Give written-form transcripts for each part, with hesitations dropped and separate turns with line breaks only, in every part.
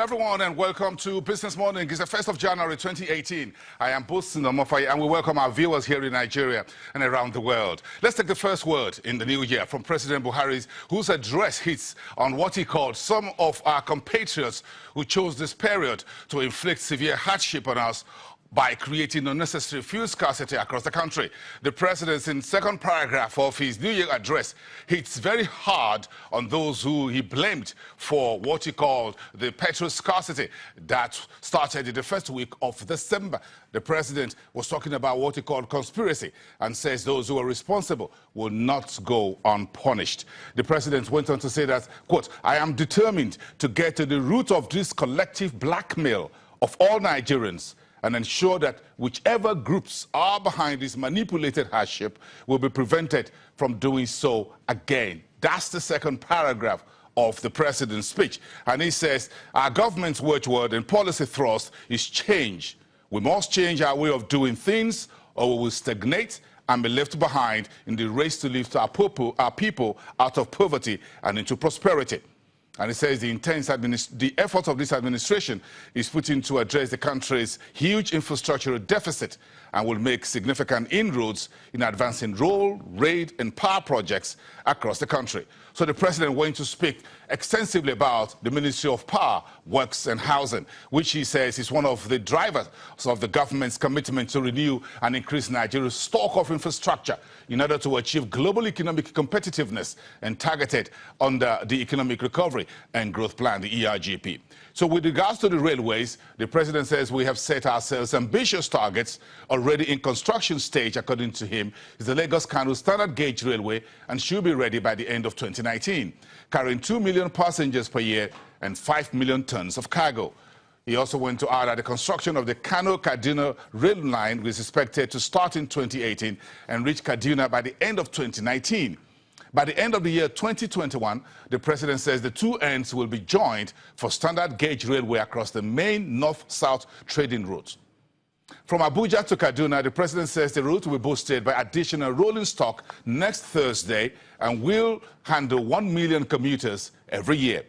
everyone, and welcome to Business Morning. It's the 1st of January 2018. I am Bosin Omofai, and we welcome our viewers here in Nigeria and around the world. Let's take the first word in the new year from President Buhari, whose address hits on what he called some of our compatriots who chose this period to inflict severe hardship on us by creating unnecessary fuel scarcity across the country. The president's in second paragraph of his New Year address hits very hard on those who he blamed for what he called the petrol scarcity that started in the first week of December. The president was talking about what he called conspiracy and says those who are responsible will not go unpunished. The president went on to say that, quote, "I am determined to get to the root of this collective blackmail of all Nigerians and ensure that whichever groups are behind this manipulated hardship will be prevented from doing so again." That's the second paragraph of the president's speech. And he says, our government's watchword and policy thrust is change. We must change our way of doing things or we will stagnate and be left behind in the race to lift our people out of poverty and into prosperity. And it says the effort of this administration is put in to address the country's huge infrastructural deficit and will make significant inroads in advancing rail, and power projects across the country. So the president went to speak extensively about the Ministry of Power, Works and Housing, which he says is one of the drivers of the government's commitment to renew and increase Nigeria's stock of infrastructure in order to achieve global economic competitiveness and targeted under the Economic Recovery and Growth Plan, the ERGP. So with regards to the railways, the president says we have set ourselves ambitious targets already in construction stage, according to him, is the Lagos-Kano standard gauge railway and should be ready by the end of 2019, carrying 2 million passengers per year and 5 million tons of cargo. He also went to add that the construction of the Kano-Kaduna rail line is expected to start in 2018 and reach Kaduna by the end of 2019. By the end of the year 2021, the president says the two ends will be joined for standard gauge railway across the main north-south trading route. From Abuja to Kaduna, the president says the route will be boosted by additional rolling stock next Thursday and will handle 1 million commuters every year.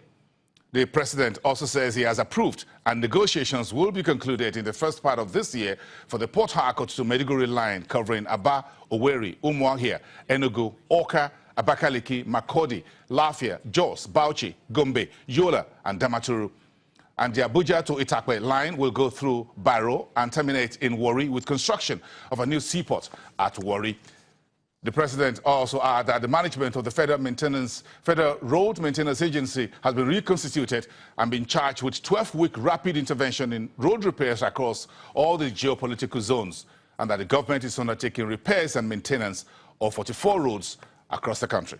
The president also says he has approved and negotiations will be concluded in the first part of this year for the Port Harcourt to Maiduguri line covering Aba, Owerri, Umuahia, Enugu, Awka, Abakaliki, Makurdi, Lafia, Jos, Bauchi, Gombe, Yola, and Damaturu. And the Abuja to Itakwe line will go through Barrow and terminate in Warri with construction of a new seaport at Warri. The president also added that the management of the Federal Road Maintenance Agency has been reconstituted and been charged with 12-week rapid intervention in road repairs across all the geopolitical zones, and that the government is undertaking repairs and maintenance of 44 roads across the country.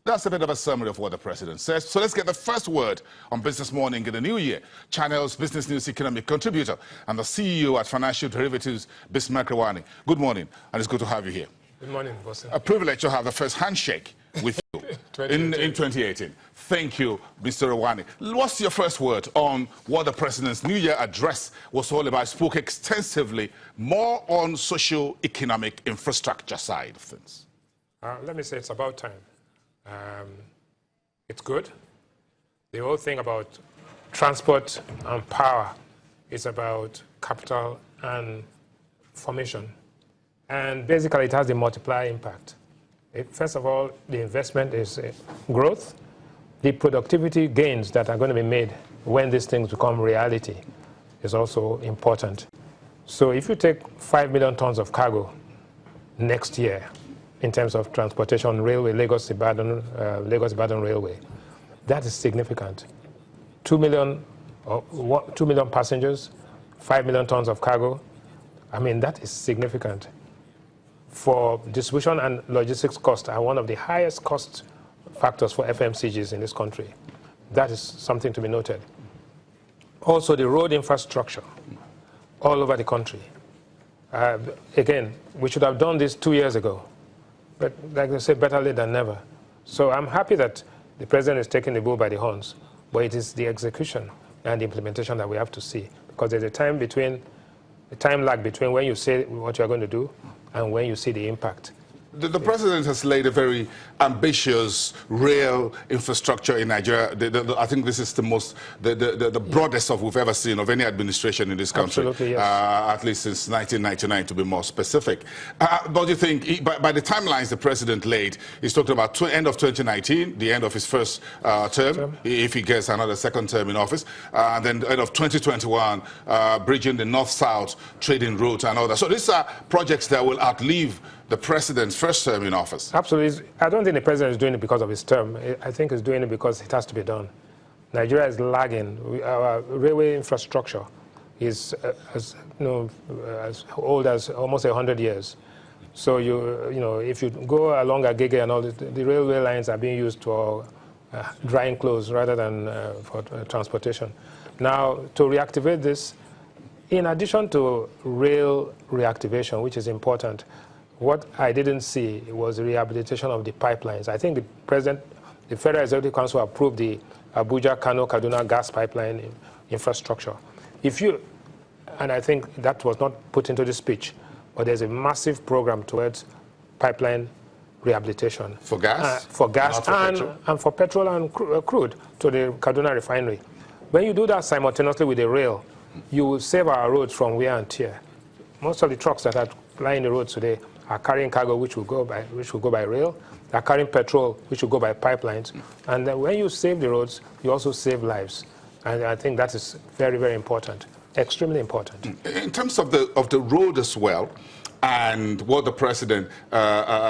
That's a bit of a summary of what the president says. So let's get the first word on Business Morning in the new year. Channel's Business News economic contributor and the CEO at Financial Derivatives, Bismarck Rewani. Good morning, and it's good to have you here.
Good morning, Boss.
A privilege to have the first handshake with you in 2018. Thank you, Mr. Rewani. What's your first word on what the president's New Year address was all about? Spoke extensively more on socio-economic infrastructure side of things.
Let me say it's about time. It's good. The whole thing about transport and power is about capital and formation. And basically, it has a multiplier impact. First of all, the investment is growth. The productivity gains that are going to be made when these things become reality is also important. So if you take 5 million tons of cargo next year, in terms of transportation, railway, Lagos-Ibadan railway, that is significant. 2 million passengers, 5 million tons of cargo. I mean, that is significant. For distribution and logistics costs are one of the highest cost factors for FMCGs in this country. That is something to be noted. Also, the road infrastructure all over the country. Again, we should have done this 2 years ago. But like I say, better late than never. So I'm happy that the president is taking the bull by the horns, but it is the execution and the implementation that we have to see, because there's a time lag between when you say what you're going to do and when you see the impact.
The president has laid a very ambitious rail infrastructure in Nigeria. I think this is the broadest of we've ever seen of any administration in this country.
Absolutely, yes.
At least since 1999, to be more specific. But you think, by the timelines the president laid, he's talking about end of 2019, the end of his first term, if he gets another second term in office, and then end of 2021, bridging the north-south trading route and all that. So these are projects that will outlive the president's first term in office.
Absolutely. I don't think the president is doing it because of his term. I think he's doing it because it has to be done. Nigeria is lagging. Our railway infrastructure is as old as almost 100 years. So if you go along Agege and all, the railway lines are being used for drying clothes rather than for transportation. Now, to reactivate this, in addition to rail reactivation, which is important, what I didn't see was the rehabilitation of the pipelines. I think the Federal Executive Council approved the Abuja-Kano-Kaduna gas pipeline infrastructure. And I think that was not put into the speech, but there's a massive program towards pipeline rehabilitation.
For gas?
For gas and for petrol and crude to the Kaduna refinery. When you do that simultaneously with the rail, you will save our roads from wear and tear. Most of the trucks that are plying the roads today are carrying cargo which will go by rail. They're carrying petrol which will go by pipelines. And then when you save the roads, you also save lives. And I think that is very, very important, extremely important.
In terms of the road as well, and what the president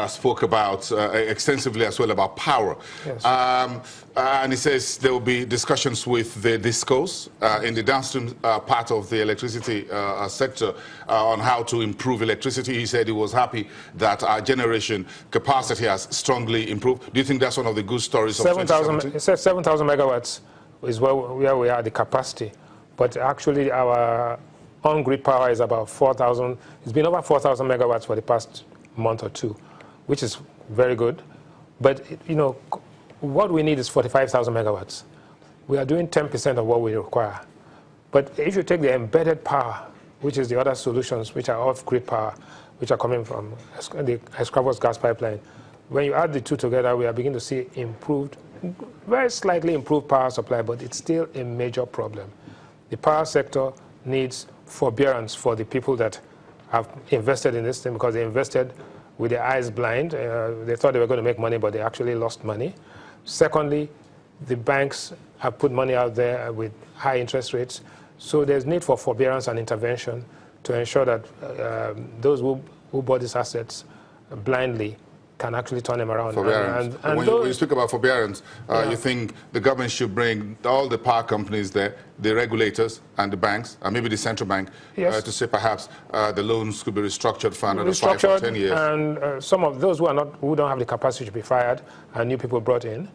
spoke about extensively as well about power.
Yes.
And he says there will be discussions with the DISCOs in the downstream part of the electricity sector on how to improve electricity. He said he was happy that our generation capacity has strongly improved. Do you think that's one of the good stories of 2017?
It says 7,000 megawatts is where we are, the capacity. But actually our on-grid power is about 4,000. It's been over 4,000 megawatts for the past month or two, which is very good. But, what we need is 45,000 megawatts. We are doing 10% of what we require. But if you take the embedded power, which is the other solutions, which are off-grid power, which are coming from the Escravos gas pipeline, when you add the two together, we are beginning to see very slightly improved power supply, but it's still a major problem. The power sector needs forbearance for the people that have invested in this thing, because they invested with their eyes blind. They thought they were going to make money, but they actually lost money. Secondly, the banks have put money out there with high interest rates. So there's need for forbearance and intervention to ensure that those who bought these assets blindly can actually turn them around.
Forbearance. And when you speak about forbearance, you think the government should bring all the power companies there, the regulators and the banks, and maybe the central bank, to say perhaps the loans could be restructured for another 5 or 10 years.
And some of those who don't have the capacity to be fired and new people brought in.